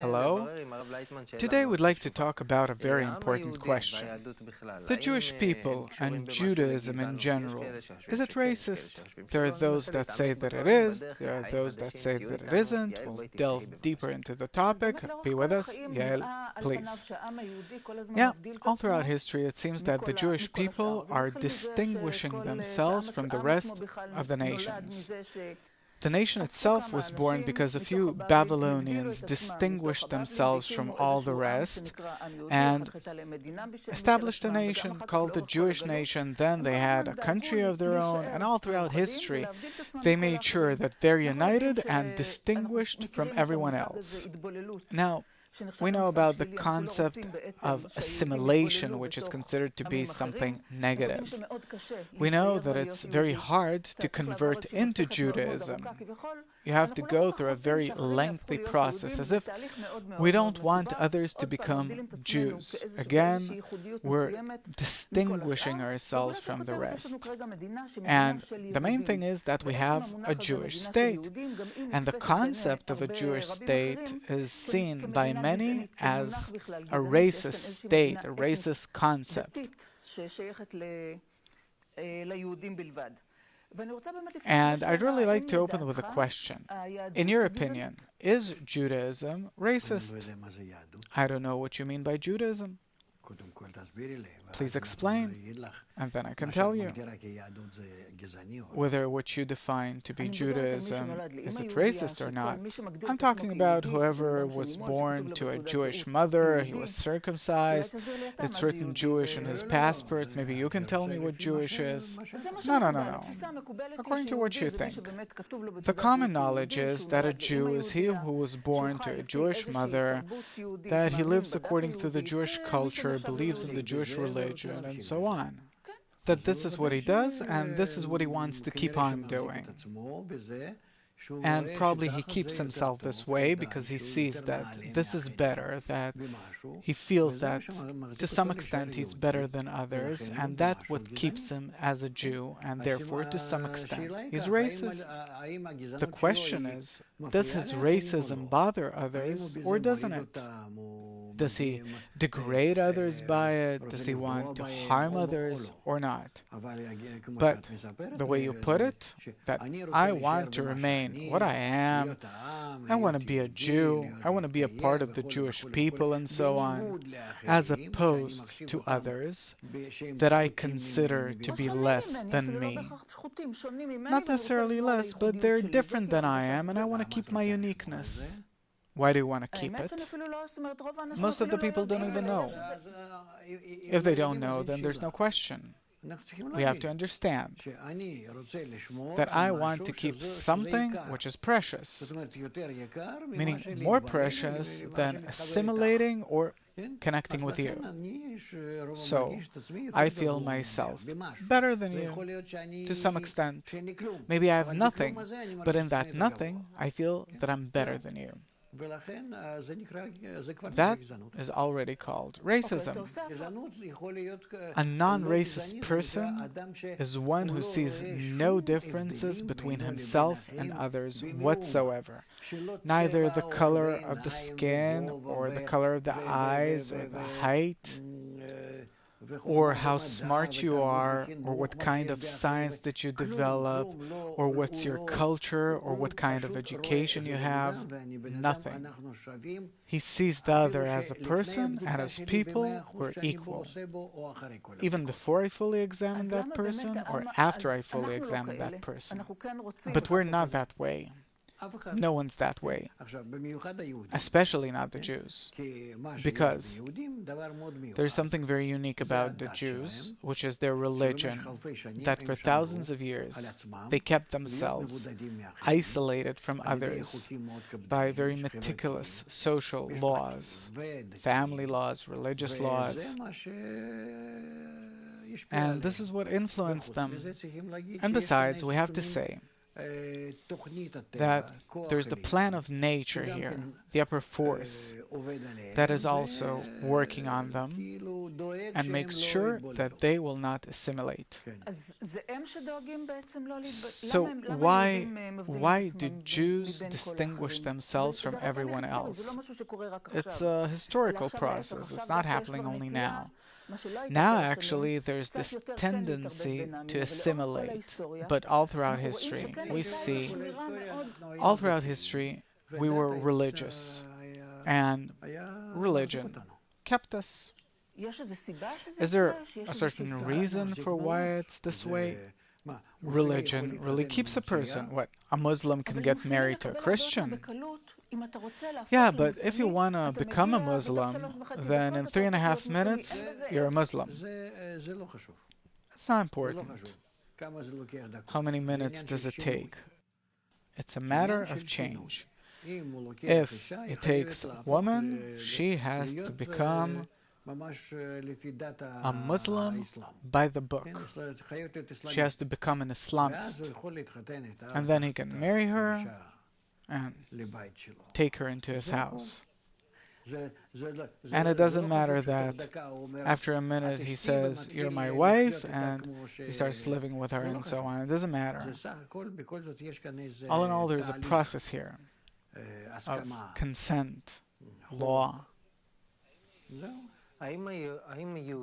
Hello. Today we'd like to talk about a very important question. The Jewish people and Judaism in general. Is it racist? There are those that say that it is. There are those that say that it isn't. We'll delve deeper into the topic. Be with us. Yael, please. Yeah, all throughout history it seems that the Jewish people are distinguishing themselves from the rest of the nations. The nation itself was born because a few Babylonians distinguished themselves from all the rest and established a nation called the Jewish nation. Then they had a country of their own, and all throughout history they made sure that they're united and distinguished from everyone else. Now, we know about the concept of assimilation, which is considered to be something negative. We know that it's very hard to convert into Judaism. You have to go through a very lengthy process, as if we don't want others to become Jews. Again, we're distinguishing ourselves from the rest. And the main thing is that we have a Jewish state. And the concept of a Jewish state is seen by many as a racist state, a racist concept. And I'd really like to open with a question. In your opinion, is Judaism racist? I don't know what you mean by Judaism. Please explain, and then I can tell you whether what you define to be Judaism is it racist or not. I'm talking about whoever was born to a Jewish mother, he was circumcised, it's written Jewish in his passport. Maybe you can tell me what Jewish is. No. According to what you think. The common knowledge is that a Jew is he who was born to a Jewish mother, that he lives according to the Jewish culture, believes in the Jewish religion, and so on. That this is what he does, and this is what he wants to keep on doing. And probably he keeps himself this way because he sees that this is better, that he feels that to some extent he's better than others, and that's what keeps him as a Jew, and therefore to some extent he's racist. The question is, does his racism bother others or doesn't it? Does he degrade others by it? Does he want to harm others or not? But the way you put it, that I want to remain what I am, I want to be a Jew, I want to be a part of the Jewish people and so on, as opposed to others that I consider to be less than me. Not necessarily less, but they're different than I am, and I want to keep my uniqueness. Why do you want to keep it? Most of the people don't even know. If they don't know, then there's no question. We have to understand that I want to keep something which is precious, meaning more precious than assimilating or connecting with you. So, I feel myself better than you, to some extent. Maybe I have nothing, but in that nothing, I feel that I'm better than you. That is already called racism. A non-racist person is one who sees no differences between himself and others whatsoever. Neither the color of the skin, or the color of the eyes, or the height, or how smart you are, or what kind of science that you develop, or what's your culture, or what kind of education you have. Nothing. He sees the other as a person and as people who are equal. Even before I fully examine that person, or after I fully examine that person. But we're not that way. No one's that way, especially not the Jews, because there's something very unique about the Jews, which is their religion, that for thousands of years they kept themselves isolated from others by very meticulous social laws, family laws, religious laws. And this is what influenced them. And besides, we have to say that there's the plan of nature here, the upper force, that is also working on them and makes sure that they will not assimilate. So why do Jews distinguish themselves from everyone else? It's a historical process. It's not happening only now. Now, actually, there's this tendency to assimilate, but all throughout history, we see, all throughout history, we were religious, and religion kept us. Is there a certain reason for why it's this way? Religion really keeps a person. What? A Muslim can get married to a Christian? Yeah, but if you want to become a Muslim, then in 3.5 minutes, you're a Muslim. It's not important. How many minutes does it take? It's a matter of change. If it takes a woman, she has to become a Muslim by the book. She has to become an Islamist. And then he can marry her and take her into his house. And it doesn't matter that after a minute he says, "You're my wife," and he starts living with her and so on. It doesn't matter. All in all, there's a process here of consent, law.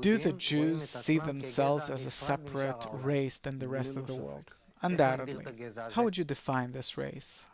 Do the Jews see themselves as a separate race than the rest of the world? Undoubtedly. How would you define this race?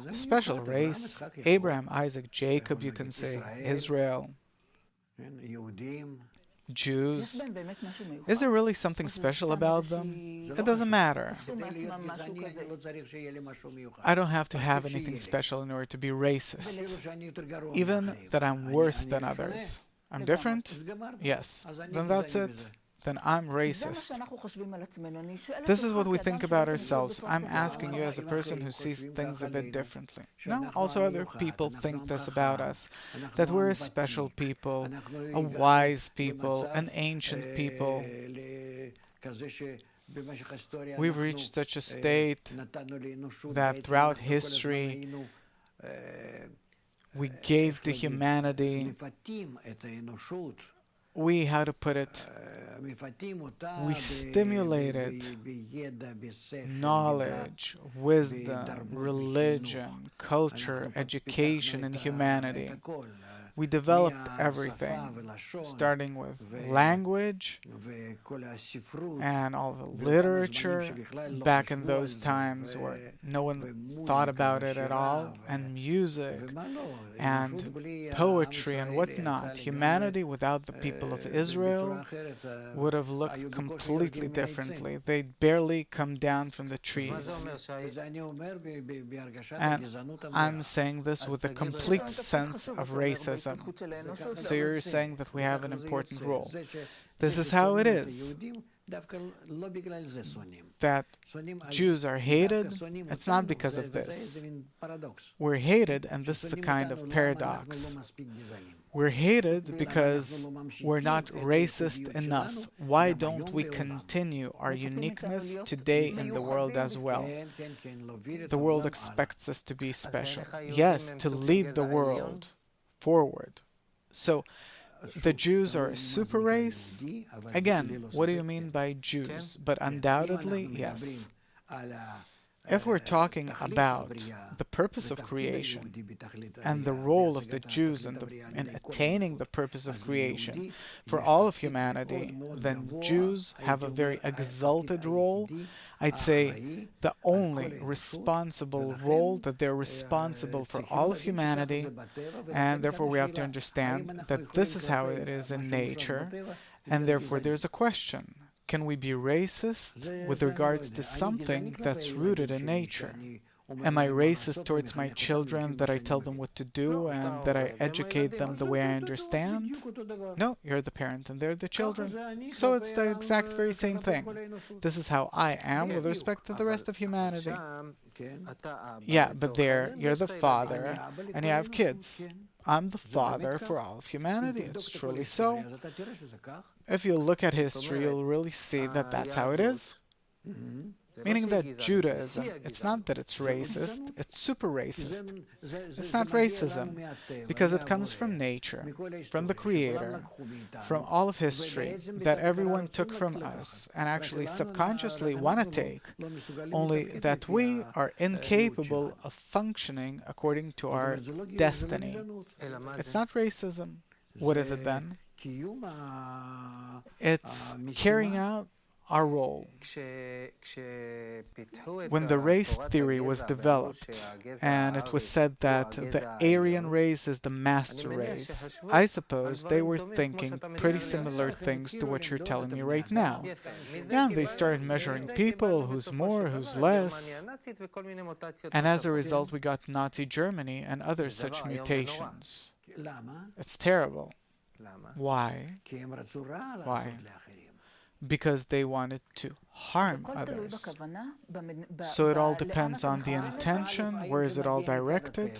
A special race? Abraham, Isaac, Jacob, you can say, Israel, Jews. Is there really something special about them? It doesn't matter. I don't have to have anything special in order to be racist, even that I'm worse than others. I'm different? Yes. Then that's it. Then I'm racist. This is what we think about ourselves. I'm asking you as a person who sees things a bit differently. No, also other people think this about us, that we're a special people, a wise people, an ancient people. We've reached such a state that throughout history we gave to humanity, how to put it, we stimulated knowledge, wisdom, religion, culture, education in humanity. We developed everything, starting with language and all the literature back in those times where no one thought about it at all, and music and poetry and whatnot. Humanity without the people of Israel would have looked completely differently. They'd barely come down from the trees. And I'm saying this with a complete sense of racism. So you're saying that we have an important role. This is how it is. That Jews are hated, it's not because of this. We're hated, and this is a kind of paradox. We're hated because we're not racist enough. Why don't we continue our uniqueness today in the world as well? The world expects us to be special. Yes, to lead the world forward. So, the Jews are a super race? Again, what do you mean by Jews? But undoubtedly, yes. If we're talking about the purpose of creation and the role of the Jews in attaining the purpose of creation for all of humanity, then Jews have a very exalted role. I'd say the only responsible role, that they're responsible for all of humanity, and therefore we have to understand that this is how it is in nature, and therefore there's a question. Can we be racist with regards to something that's rooted in nature? Am I racist towards my children, that I tell them what to do and that I educate them the way I understand? No, you're the parent and they're the children. So it's the exact very same thing. This is how I am with respect to the rest of humanity. Yeah, but there, you're the father and you have kids. I'm the father for all of humanity. It's truly so. If you look at history, you'll really see that that's how it is. Meaning that Judaism, it's not that it's racist, it's super racist. It's not racism, because it comes from nature, from the Creator, from all of history, that everyone took from us and actually subconsciously want to take, only that we are incapable of functioning according to our destiny. It's not racism. What is it then? It's carrying out our role. When the race theory was developed, and it was said that the Aryan race is the master race, I suppose they were thinking pretty similar things to what you're telling me right now. Yeah, they started measuring people, who's more, who's less, and as a result we got Nazi Germany and other such mutations. It's terrible. Why? Why? Because they wanted to harm others. So it all depends on the intention. Where is it all directed?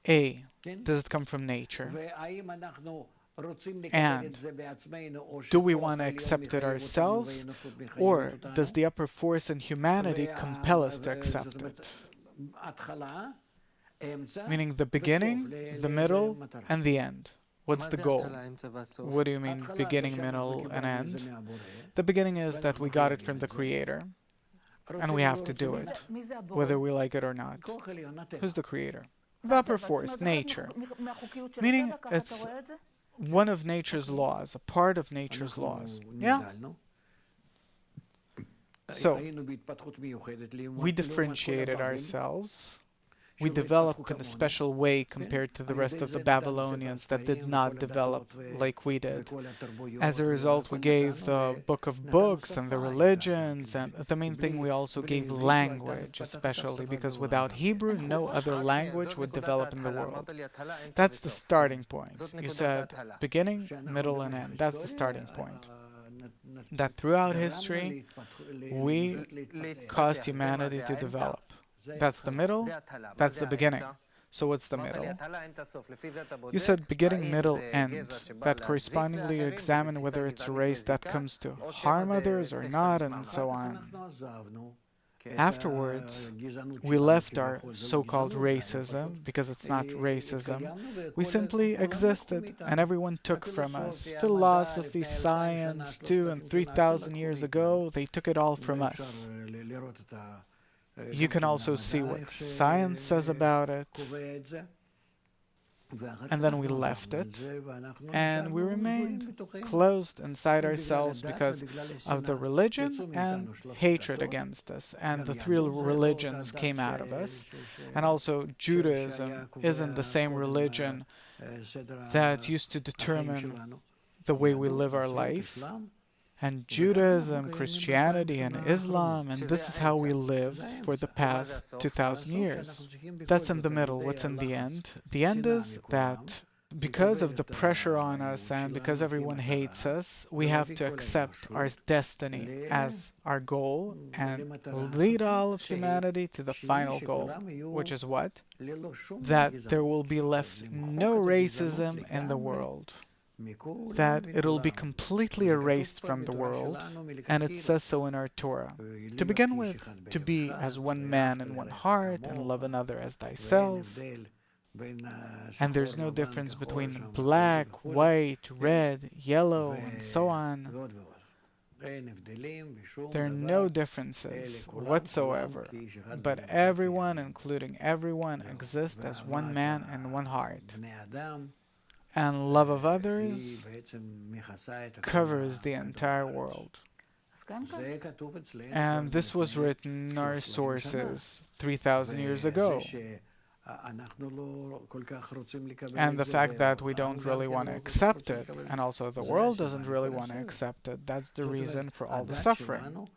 A. Does it come from nature? And do we want to accept it ourselves? Or does the upper force in humanity compel us to accept it? Meaning the beginning, the middle, and the end. What's the goal? What do you mean beginning, middle, and end? The beginning is that we got it from the Creator, and we have to do it, whether we like it or not. Who's the Creator? The upper force, nature. Meaning it's one of nature's laws, a part of nature's laws. Yeah? So, we differentiated ourselves. We developed in a special way compared to the rest of the Babylonians that did not develop like we did. As a result, we gave the book of books and the religions, and the main thing, we also gave language, especially because without Hebrew, no other language would develop in the world. That's the starting point. You said beginning, middle, and end. That's the starting point. That throughout history, we caused humanity to develop. That's the middle, that's the beginning. So what's the middle? You said beginning, middle, end. That correspondingly you examine whether it's a race that comes to harm others or not, and so on. Afterwards, we left our so-called racism, because it's not racism. We simply existed, and everyone took from us. Philosophy, science, 2,000 and 3,000 years ago, they took it all from us. You can also see what science says about it. And then we left it, and we remained closed inside ourselves because of the religion and hatred against us. And the three religions came out of us. And also Judaism isn't the same religion that used to determine the way we live our life. And Judaism, Christianity, and Islam, and this is how we lived for the past 2,000 years. That's in the middle. What's in the end? The end is that because of the pressure on us and because everyone hates us, we have to accept our destiny as our goal and lead all of humanity to the final goal, which is what? That there will be left no racism in the world. That it'll be completely erased from the world, and it says so in our Torah. To begin with, to be as one man and one heart, and love another as thyself. And there's no difference between black, white, red, yellow, and so on. There are no differences whatsoever, but everyone, including everyone, exists as one man and one heart. And love of others covers the entire world. And this was written in our sources 3,000 years ago. And the fact that we don't really want to accept it, and also the world doesn't really want to accept it, that's the reason for all the suffering.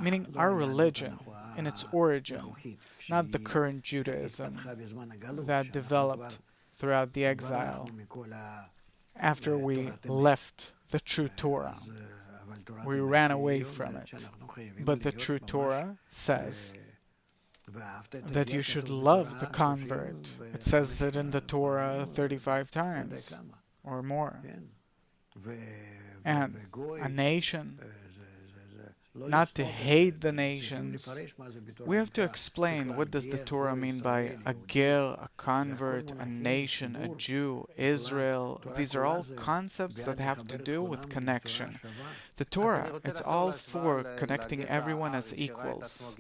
Meaning our religion, in its origin, not the current Judaism that developed throughout the exile, after we left the true Torah. We ran away from it. But the true Torah says that you should love the convert. It says it in the Torah 35 times or more. And a nation not to hate the nations. We have to explain what does the Torah mean by a ger, a convert, a nation, a Jew, Israel. These are all concepts that have to do with connection. The Torah, it's all for connecting everyone as equals.